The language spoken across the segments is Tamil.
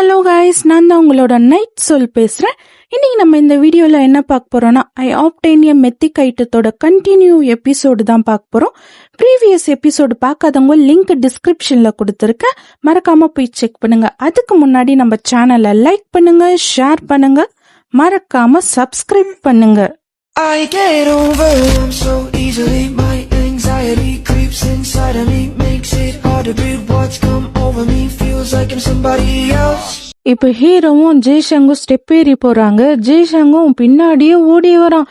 ஹலோ கைஸ், நான் தான் உங்களோட நைட் சொல் பேசுகிறேன். இன்னைக்கு நம்ம இந்த வீடியோவில் என்ன பார்க்க போகிறோன்னா, ஐ ஆப்டேனியம் மெத்திக் ஐட்டத்தோட கண்டினியூ எபிசோடு தான் பார்க்க போகிறோம். ப்ரீவியஸ் எபிசோடு பார்க்காதவங்க லிங்க் டிஸ்கிரிப்ஷனில் கொடுத்துருக்கேன், மறக்காமல் போய் செக் பண்ணுங்கள். அதுக்கு முன்னாடி நம்ம சேனலை லைக் பண்ணுங்கள், ஷேர் பண்ணுங்கள், மறக்காமல் சப்ஸ்கிரைப் பண்ணுங்கள். I get overwhelmed so easily. My anxiety creeps inside of me, makes it hard to breathe. What's come over me feels like I'm somebody else. இப்போ ஹீரோவும் ஜெய்ஷங்கும் ஸ்டெப் ஏறி போறாங்க. ஜெய்ஷங்கும் பின்னாடியே ஓடி வரான்.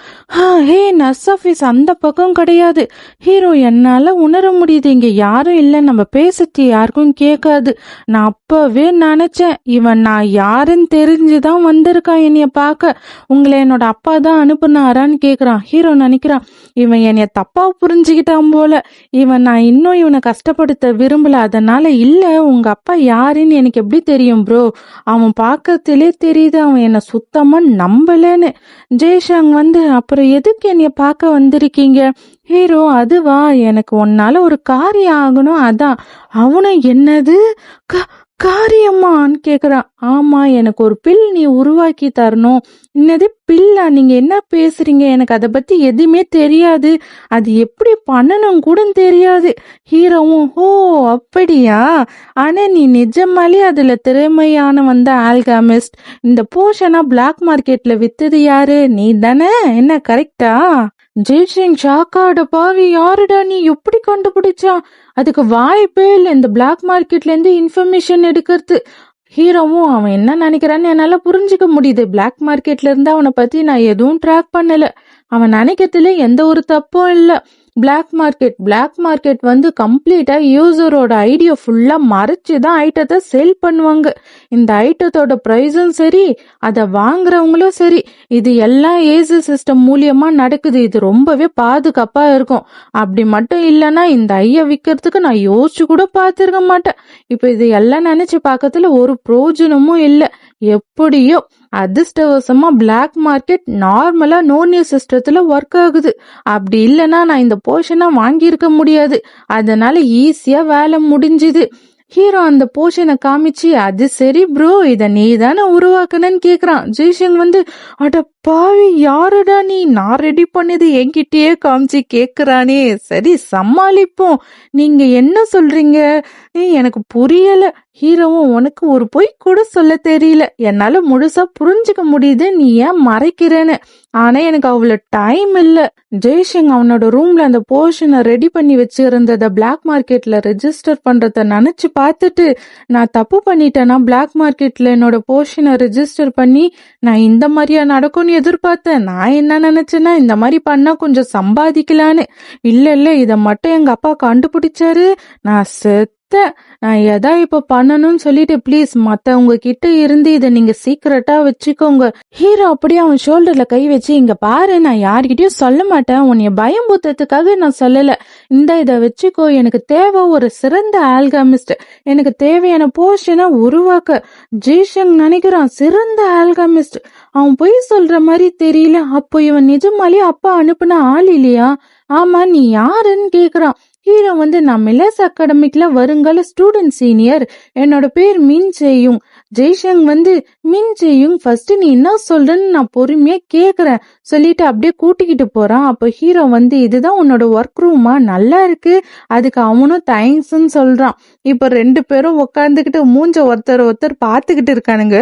ஹே, நர்ஸ் ஆஃபீஸ் அந்த பக்கம் கிடையாது. ஹீரோ, என்னால உணர முடியுது இங்க யாரும் இல்லை, நம்ம பேசுறது யாருக்கும் கேட்காது. நான் அப்பவே நினைச்சேன், இவன் நான் யாருன்னு தெரிஞ்சுதான் வந்திருக்கான் என்னைய பார்க்க. உங்களை என்னோட அப்பா தான் அனுப்புனாரான்னு கேக்குறான். ஹீரோ நினைக்கிறான், இவன் என்னைய தப்பா புரிஞ்சுக்கிட்டான் போல. நான் இன்னும் இவனை கஷ்டப்படுத்த விரும்பல, அதனால இல்ல, உங்க அப்பா யாருன்னு எனக்கு எப்படி தெரியும் ப்ரோ? அவன் பார்க்கறதுலே தெரியுது அவன் என்ன சுத்தமா நம்பலன்னு. ஜெய்ஷங் அப்புறம் எதுக்கு என்னைய பார்க்க வந்திருக்கீங்க? ஹீரோ, அதுவா, எனக்கு உன்னால ஒரு காரியம் ஆகணும், அதான். அவனும் என்னது காரியம்மான்னு கேக்குறான். ஆமா, எனக்கு ஒரு பில் நீ உருவாக்கி தரணும். என்னது பில்லா? நீங்க என்ன பேசுறீங்க? எனக்கு அதை பத்தி எதுவுமே தெரியாது, அது எப்படி பண்ணணும் கூட தெரியாது. ஹீரோவும், ஓ அப்படியா, ஆனா நீ நிஜமாலே அதுல திறமையான ஆல்கமிஸ்ட். இந்த போஷனா பிளாக் மார்க்கெட்ல வித்தது யாரு? நீ தானே, என்ன கரெக்டா? ஜெய்சிங் ஷாக்காட, பாவி யாருடா நீ, எப்படி கண்டுபிடிச்சா? அதுக்கு வாய்ப்பே இல்லை, இந்த பிளாக் மார்க்கெட்ல இருந்து இன்ஃபர்மேஷன் எடுக்கிறது. ஹீரோவும், அவன் என்ன நினைக்கிறான்னு என்னால புரிஞ்சுக்க முடியுது. பிளாக் மார்க்கெட்ல இருந்து அவனை பத்தி நான் எதுவும் ட்ராக் பண்ணல. அவன் நினைக்கிறதுல எந்த ஒரு தப்பும் இல்ல. பிளாக் மார்க்கெட் கம்ப்ளீட்டா யூசரோட ஐடியா ஃபுல்லா மறைச்சுதான் ஐட்டத்தை சேல் பண்ணுவாங்க. இந்த ஐட்டத்தோட பிரைஸும் சரி, அதை வாங்குறவங்களும் சரி, இது எல்லாம் ஏசி சிஸ்டம் மூலியமா நடக்குது. இது ரொம்பவே பாதுகாப்பா இருக்கும். அப்படி மட்டும் இல்லைன்னா இந்த ஐயா விற்கிறதுக்கு நான் யோசிச்சு கூட பார்த்திருக்க மாட்டேன். இப்ப இது எல்லாம் நினைச்சு பார்க்கறதுல ஒரு பிரோஜனமும் இல்லை. எப்படியோ அதிர்ஷ்டவசமா பிளாக் மார்க்கெட் நார்மலா நோனிய சிஸ்டத்துல ஒர்க் ஆகுது. அப்படி இல்லைன்னா நான் இந்த போர்ஷனை வாங்கியிருக்க முடியாது. அதனால ஈஸியா வேலை முடிஞ்சுது. ஹீரோ அந்த போர்ஷனை காமிச்சு, அது சரி ப்ரோ, இத நீ தானே உருவாக்குனன்னு கேக்குறான். ஜெய்சிங் அட பாவி யாருடா நீ, நான் ரெடி பண்ணது என்கிட்டயே காமிச்சு கேக்குறானே. சரி சமாளிப்போம், நீங்க என்ன சொல்றீங்க? எனக்கு புரியல. ஹீரோவும், உனக்கு ஒரு பொய் கூட சொல்ல தெரியல, என்னால முழுசா புரிஞ்சுக்க முடியுது நீ ஏன் மறைக்கிறேன்னு. ஆனா எனக்கு அவ்வளவு டைம் இல்ல. ஜெய்சிங் அவனோட ரூம்ல அந்த போர்ஷனை ரெடி பண்ணி வச்சிருந்தத பிளாக் மார்க்கெட்ல ரெஜிஸ்டர் பண்றத நினைச்சு பார்த்துட்டு, நான் தப்பு பண்ணிட்டேன்னா பிளாக் மார்க்கெட்ல என்னோட போர்ஷனை ரெஜிஸ்டர் பண்ணி நான் இந்த மாதிரியா நடக்கும்னு எதிர்பார்த்தேன். நான் என்ன நினைச்சேன்னா, இந்த மாதிரி பண்ணா கொஞ்சம் சம்பாதிக்கலான்னு. இல்ல, இத மட்டும் எங்க அப்பா கண்டுபிடிச்சாரு, நான் நான் எதா இப்ப பண்ணணும்னு சொல்லிட்டு, ப்ளீஸ் மத்தவங்க கிட்ட இருந்து இதை நீங்க சீக்கிரட்டா வச்சுக்கோங்க. ஹீரோ அப்படியே அவன் ஷோல்டர்ல கை வச்சு, இங்க பாரு, நான் யார்கிட்டயும் சொல்ல மாட்டேன், உன்னைய பயம்பூத்ததுக்காக நான் சொல்லல, இதை வச்சுக்கோ. எனக்கு தேவை ஒரு சிறந்த ஆல்கமிஸ்ட், எனக்கு தேவையான போர்ஷனை உருவாக்க. ஜெய்ஷங் நினைக்கிறான், சிறந்த ஆல்கமிஸ்ட், அவன் போய் சொல்ற மாதிரி தெரியல. அப்போ இவன் நிஜமாலே அப்பா அனுப்புன ஆள் இல்லையா? ஆமா, நீ யாருன்னு கேக்குறான். ஹீரோ நான் மில்லர்ஸ் அகாடமிக்ல வருங்கால ஸ்டூடெண்ட் சீனியர், என்னோட பேர் மின் ஜெயுங். ஜெய்ஷங் மின் ஜெயுங், ஃபர்ஸ்ட் நீ என்ன சொல்றன்னு நான் பொறுமையா கேக்குறேன் சொல்லிட்டு அப்படியே கூட்டிக்கிட்டு போறான். அப்ப ஹீரோ இதுதான் உன்னோட ஒர்க் ரூமா, நல்லா இருக்கு. அதுக்கு அவனும் தேங்க்ஸ்ன்னு சொல்றான். இப்ப ரெண்டு பேரும் உட்காந்துக்கிட்டு மூஞ்ச ஒருத்தர் பாத்துக்கிட்டு இருக்கானுங்க.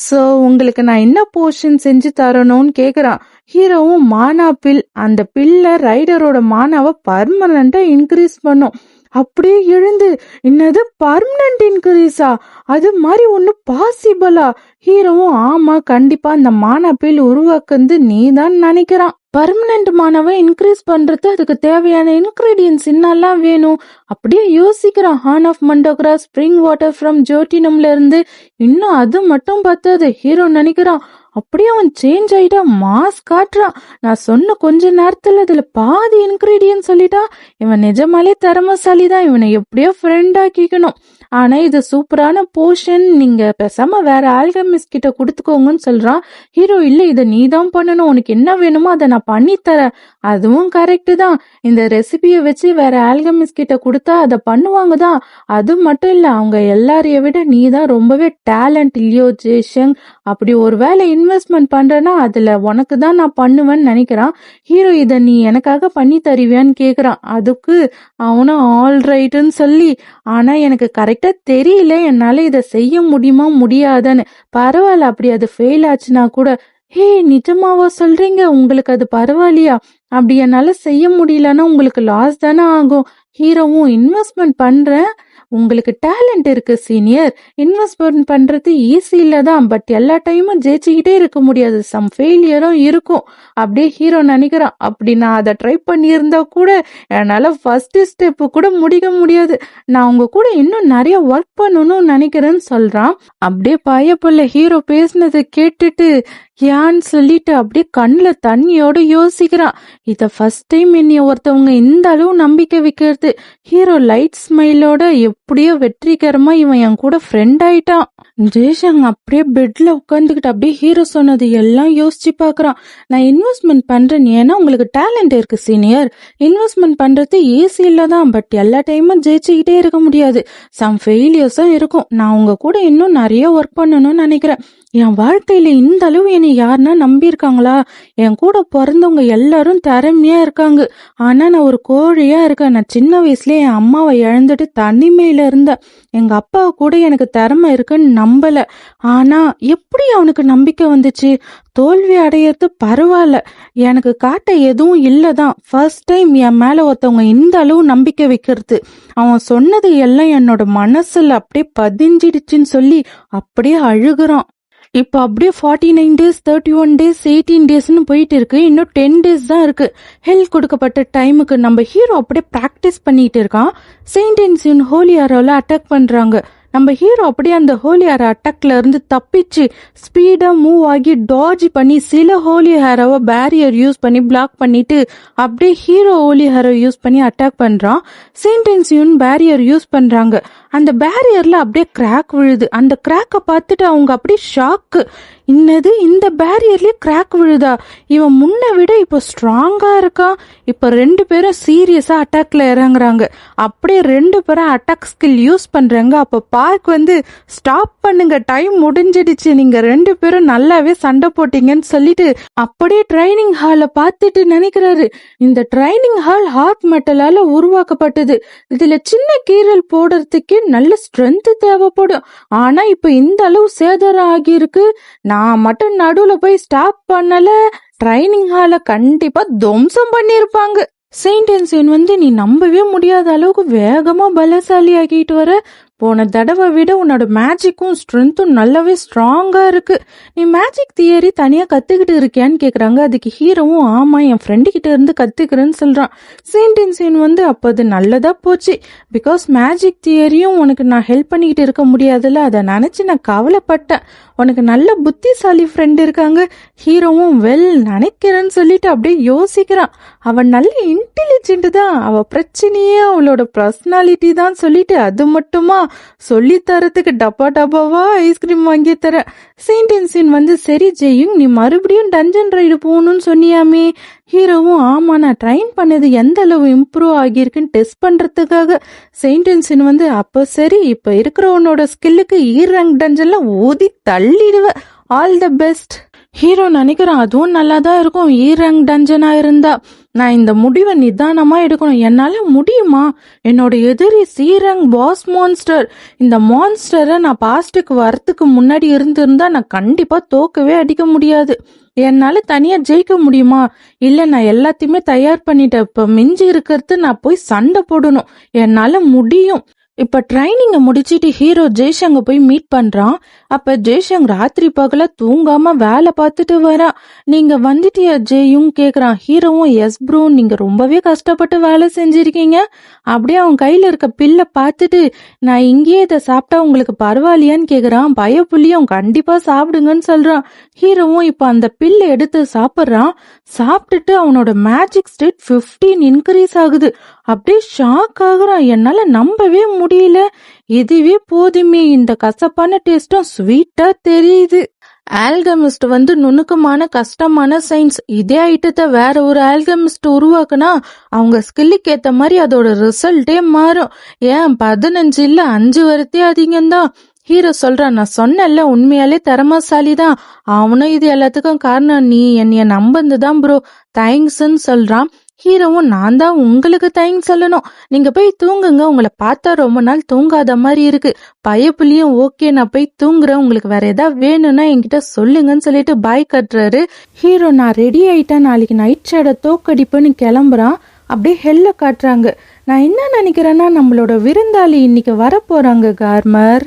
சோ உங்களுக்கு நான் என்ன போர்ஷன் செஞ்சு தரணும்னு கேக்குறான். ஹீரோவும், மானா பில், அந்த பில்ல ரைடரோட மானாவை பர்மனண்டா இன்க்ரீஸ் பண்ணும். அப்படியே எழுந்து, என்னது பர்மனன்ட் இன்க்ரீஸா? அது மாதிரி ஒண்ணு பாசிபிளா? ஹீரோவும், ஆமா கண்டிப்பா அந்த மானா பில் உருவாக்குறது நீ தான் நினைக்கிறான். பர்மனன்ட் மானாவை இன்க்ரீஸ் பண்றது அதுக்கு தேவையான இன்கிரீடியன்ஸ் என்னெல்லாம் வேணும் அப்படியே யோசிக்கிறான். ஹார்ன் ஆஃப் மண்டோக்ரா, ஸ்ப்ரிங் வாட்டர் ஃப்ரம் ஜோட்டினம்ல இருந்து. இன்னும் அது மட்டும் பத்தாது. ஹீரோ நினைக்கிறான், அப்படியே அவன் சேஞ்ச் ஆயிட்டா, மாஸ் காட்டுறான். நான் சொன்ன கொஞ்ச நேரத்துல அதுல பாதி இன்கிரீடியன்ட் சொல்லிட்டா. இவன் நிஜமாலே திறமசாலிதான், இவனை எப்படியோ ஃப்ரெண்ட் ஆக்கிக்கணும். ஆனா இது சூப்பரான போஷன், நீங்க பேசாம வேற ஆல்கமிஸ்ட் கிட்ட கொடுத்துக்கோங்கன்னு சொல்றான். ஹீரோ இல்ல இதை நீ தான் பண்ணணும், உனக்கு என்ன வேணுமோ அதை நான் பண்ணி தரேன். அதுவும் கரெக்ட் தான், இந்த ரெசிபியை வச்சு வேற ஆல்கமிஸ்ட் கிட்ட கொடுத்தா அதை பண்ணுவாங்க தான். அது மட்டும் இல்ல அவங்க எல்லாரைய விட நீ தான் ரொம்பவே டேலண்ட் இல்லையோ ஜெய்சங், அப்படி ஒரு வேலை இன்வெஸ்ட்மெண்ட் பண்றேன்னா அதுல உனக்கு தான் நான் பண்ணுவேன்னு நினைக்கிறான். ஹீரோ இதை நீ எனக்காக பண்ணி தருவியான்னு கேக்குறான். அதுக்கு அவனும் ஆல் ரைட்டுன்னு சொல்லி, ஆனா எனக்கு கரெக்டா தெரியல என்னால இதை செய்ய முடியுமா முடியாதான்னு. பரவாயில்ல, அப்படி அது ஃபெயில் ஆச்சுன்னா கூட. ஹே நிஜமாவா சொல்றீங்க, உங்களுக்கு அது பரவாயில்லையா? அப்படி என்னால செய்ய முடியலன்னா உங்களுக்கு லாஸ் தானே ஆகும். ஹீரோவும் இன்வெஸ்ட்மெண்ட் பண்றேன், உங்களுக்கு டேலண்ட் இருக்கு சீனியர், இன்வெஸ்ட்மெண்ட் பண்றது ஈஸி இல்லதான், பட் எல்லா டைமும் ஜெயிச்சுக்கிட்டே இருக்க முடியாது, சம் ஃபெயிலியரும் இருக்கும். அப்படியே ஹீரோ நினைக்கிறான், அப்படி நான் அதை ட்ரை பண்ணியிருந்தா கூட என்னால ஃபர்ஸ்ட் ஸ்டெப் கூட முடிக்க முடியாது, நான் உங்க கூட இன்னும் நிறைய ஒர்க் பண்ணணும்னு நினைக்கிறேன்னு சொல்றான். அப்படியே பயப்புள்ள ஹீரோ பேசினதை கேட்டுட்டு ஏன்னு சொல்லிட்டு அப்படியே கண்ணுல தண்ணியோட யோசிக்கிறான். இத ஃபர்ஸ்ட் டைம் என்னைய ஒருத்தவங்க இந்த அளவு நம்பிக்கை வைக்கிறது. ஹீரோ லைட் ஸ்மைலோட எப்படியோ வெற்றிகரமா இவன் என் கூட ஃப்ரெண்ட் ஆயிட்டான். ஜெய்சங் அப்படியே பெட்ல உட்காந்துக்கிட்டு அப்படியே ஹீரோ சொன்னது எல்லாம் யோசிச்சு பாக்குறான். நான் இன்வெஸ்ட்மெண்ட் பண்றேன், ஏன்னா உங்களுக்கு டேலண்ட் இருக்கு சீனியர், இன்வெஸ்ட்மெண்ட் பண்றது ஈஸி இல்லதான், பட் எல்லா டைமும் ஜெயிச்சுக்கிட்டே இருக்க முடியாது, சம் ஃபெயிலியர்ஸும் இருக்கும், நான் உங்க கூட இன்னும் நிறைய ஒர்க் பண்ணணும்னு நினைக்கிறேன். என் வாழ்க்கையில இந்த அளவு என்னை யாருன்னா நம்பியிருக்காங்களா? என் கூட பிறந்தவங்க எல்லாரும் திறமையா இருக்காங்க, ஆனா நான் ஒரு கோழியா இருக்கேன். நான் சின்ன வயசுல என் அம்மாவை இழந்துட்டு தனிமையில இருந்தேன், எங்க அப்பா கூட எனக்கு திறமை இருக்குன்னு நம்பல. ஆனா எப்படி அவனுக்கு நம்பிக்கை வந்துச்சு? தோல்வி அடையிறது பரவாயில்ல, எனக்கு காட்ட எதுவும் இல்லதான், ஃபர்ஸ்ட் டைம் என் மேல ஒருத்தவங்க இந்த அளவு நம்பிக்கை வைக்கிறது. அவன் சொன்னது எல்லாம் என்னோட மனசுல அப்படியே பதிஞ்சிடுச்சுன்னு சொல்லி அப்படியே அழுகுறான். இப்போ அப்படியே 49 days 31 days 18 daysன்னு போயிட்டு இருக்கு. இன்னும் 10 days தான் இருக்கு ஹெல்த் கொடுக்கப்பட்ட டைமுக்கு. நம்ம ஹீரோ அப்படியே பிராக்டிஸ் பண்ணிட்டு இருக்கான். செயின்டென்சியன் ஹோலி ஆரோல அட்டாக் பண்றாங்க. நம்ம ஹீரோ அப்படியே அந்த ஹோலி ஹேர் அட்டாக்ல இருந்து தப்பிச்சு ஸ்பீடா மூவ் ஆகி டாஜ் பண்ணி சில ஹோலி ஹேரோவை பேரியர் யூஸ் பண்ணி பிளாக் பண்ணிட்டு அப்படியே ஹீரோ ஹோலி ஹேரோ யூஸ் பண்ணி அட்டாக் பண்றான். செயின்டென்சியன் பேரியர் யூஸ் பண்றாங்க. அந்த பேரியர்ல அப்படியே கிராக் விழுது. அந்த கிராக்கை பார்த்துட்டு அவங்க அப்படியே ஷாக்கு. இன்னது இந்த பேரியர்லயே கிராக் விழுதா? இவன் முன்ன விட இப்போ ஸ்ட்ராங்கா இருக்கா. இப்ப 2 பேரும் சீரியஸா அட்டாக்ல இறங்குறாங்க. அப்படியே 2 பேரும் அட்டாக் ஸ்கில் யூஸ் பண்றாங்க. அப்ப பார்க் வந்து ஸ்டாப் பண்ணுங்க, டைம் முடிஞ்சிடுச்சு, நீங்க 2 பேரும் நல்லாவே சண்டை போட்டீங்கன்னு சொல்லிட்டு அப்படியே ட்ரைனிங் ஹாலை பார்த்துட்டு நினைக்கிறாரு, இந்த ட்ரைனிங் ஹால் ஹார்ட் மெட்டலால உருவாக்கப்பட்டது, இதுல சின்ன கீறல் போடுறதுக்கு நல்ல ஸ்ட்ரென்த் தேவைப்படும், ஆனா இப்ப இந்த அளவு சேதாரம் ஆகியிருக்கு, நான் மட்டும் நடுவுல போய் ஸ்டாப் பண்ணல, ட்ரைனிங் ஹால கண்டிப்பா துவம்சம் பண்ணிருப்பாங்க. செயின்டென்சியன் வந்து நீ நம்பவே முடியாத அளவுக்கு வேகமா பலசாலி ஆகிட்டு வர, போன தடவை விட உன்னோட மேஜிக்கும் ஸ்ட்ரென்த்தும் நல்லாவே ஸ்ட்ராங்கா இருக்கு, நீ மேஜிக் தியரி தனியா கத்துக்கிட்டு இருக்கியான்னு கேக்குறாங்க. அதுக்கு ஹீரோவும் ஆமா என் ஃப்ரெண்டு கிட்ட இருந்து கத்துக்கிறேன்னு சொல்றான். செயின்டென்சியன் வந்து அப்ப அது நல்லதா போச்சு, பிகாஸ் மேஜிக் தியரியும் உனக்கு நான் ஹெல்ப் பண்ணிக்கிட்டு இருக்க முடியாதுல்ல, அதை நினைச்சு நான் கவலைப்பட்டேன், உனக்கு நல்ல புத்திசாலி ஃப்ரெண்ட் இருக்காங்க. ஹீரோவும் வெல் நினைக்கிறேன்னு சொல்லிட்டு அப்படியே யோசிக்கிறான். அவன் நல்ல இன்டெலிஜென்ட் தான், அவ பிரச்சனையே அவளோட பர்சனாலிட்டி தான் சொல்லிட்டு அது மட்டுமா சொல்லி தரத்துக்கு டப்பா டப்பாவா ஐஸ்கிரீம் வாங்கி தர. செயின்டென்சியன் வந்து சரி ஜெயும், நீ மறுபடியும் டஞ்சன் ரைடு போகணும்னு சொன்னியாமே. ஹீரோவும் ஆமா நான் ட்ரைன் பண்ணது எந்த அளவு இம்ப்ரூவ் ஆகியிருக்குன்னு டெஸ்ட் பண்றதுக்காக. செயின்டென்சியன் வந்து அப்ப சரி, இப்ப இருக்கிறவனோட ஸ்கில்லுக்கு ரேங்க் டஞ்சன்ல ஊதி தள்ளிடுவ, ஆல் த பெஸ்ட். ஹீரோ நினைக்கிறான் அதுவும் நல்லாதான் இருக்கும் ரேங்க் டஞ்சனா இருந்தா, நான் இந்த முடிவை நிதானமா எடுக்கணும், என்னால முடியுமா? என்னோட எதிரி ரேங்க் பாஸ் மான்ஸ்டர், இந்த மான்ஸ்டரை நான் பாஸ்டுக்கு வரத்துக்கு முன்னாடி இருந்திருந்தா நான் கண்டிப்பா தோக்கவே அடிக்க முடியாது, என்னால தனியா ஜெயிக்க முடியுமா? இல்ல நான் எல்லாத்தையுமே தயார் பண்ணிட்டேன், இப்ப மிஞ்சி இருக்கிறது நான் போய் சண்டை போடணும், என்னால முடியும். இப்ப ட்ரைனிங்க முடிச்சிட்டு ஹீரோ ஜெய்சங்க போய் மீட் பண்றான். அப்ப ஜெய்சங் ராத்திரி பகல தூங்காம வேலை பார்த்துட்டு வரா. நீங்க வந்துட்டியா ஜெயும் கேக்குறான். ஹீரோவும் எஸ் ப்ரோ, நீங்க ரொம்பவே கஷ்டப்பட்டு வேலை செஞ்சிருக்கீங்க. அப்படியே அவன் கையில இருக்க பில்லை பார்த்துட்டு நான் இங்கேயே இதை சாப்பிட்டா உங்களுக்கு பரவாயில்லையான்னு கேக்குறான். பயப்புள்ளியும் கண்டிப்பா சாப்பிடுங்கன்னு சொல்றான். ஹீரோவும் இப்ப அந்த பில்லை எடுத்து சாப்பிட்றான். சாப்பிட்டுட்டு அவனோட மேஜிக் ஸ்டேட் 15 இன்க்ரீஸ் ஆகுது. அப்படியே ஷாக் ஆகுறான். என்னால நம்பவே முடியல, இதுவே போதுமே, இந்த கசப்பான டேஸ்டும் ஸ்வீட்டா தெரியுது. ஆல்கமிஸ்ட் நுணுக்கமான கஷ்டமான சயின்ஸ். இதே ஐட்டத்தை வேற ஒரு ஆல்கமிஸ்ட் உருவாக்குனா அவங்க ஸ்கில்லுக்கு ஏத்த மாதிரி அதோட ரிசல்ட்டே மாறும். ஏன் 15 இல்ல 5 வரத்தே அதிகம்தான். ஹீரோ சொல்றான், நான் சொன்னேன்ல உண்மையாலே திறமசாலி தான். அவனும் இது எல்லாத்துக்கும் காரணம் நீ என்னைய நம்பந்துதான் ப்ரோ, தேங்க்ஸ்ன்னு சொல்றான். ஹீரோவும், நான் தான் உங்களுக்கு தேங்க்ஸ் சொல்லணும், நீங்க போய் தூங்குங்க, உங்களை பார்த்தா ரொம்ப நாள் தூங்காத மாதிரி இருக்கு. பயப்புலியும் ஓகே நான் போய் தூங்குறேன், உங்களுக்கு வேற ஏதாவது வேணும்னா என்கிட்ட சொல்லுங்கன்னு சொல்லிட்டு பாய் கட்டுறாரு. ஹீரோ, நான் ரெடி ஆயிட்டேன், நாளைக்கு நைட் ஷேடை தோக்கடிப்புன்னு கிளம்புறான். அப்படியே ஹெல்ல காட்டுறாங்க. நான் என்ன நினைக்கிறேன்னா நம்மளோட விருந்தாளி இன்னைக்கு வரப்போறாங்க கார்மர்.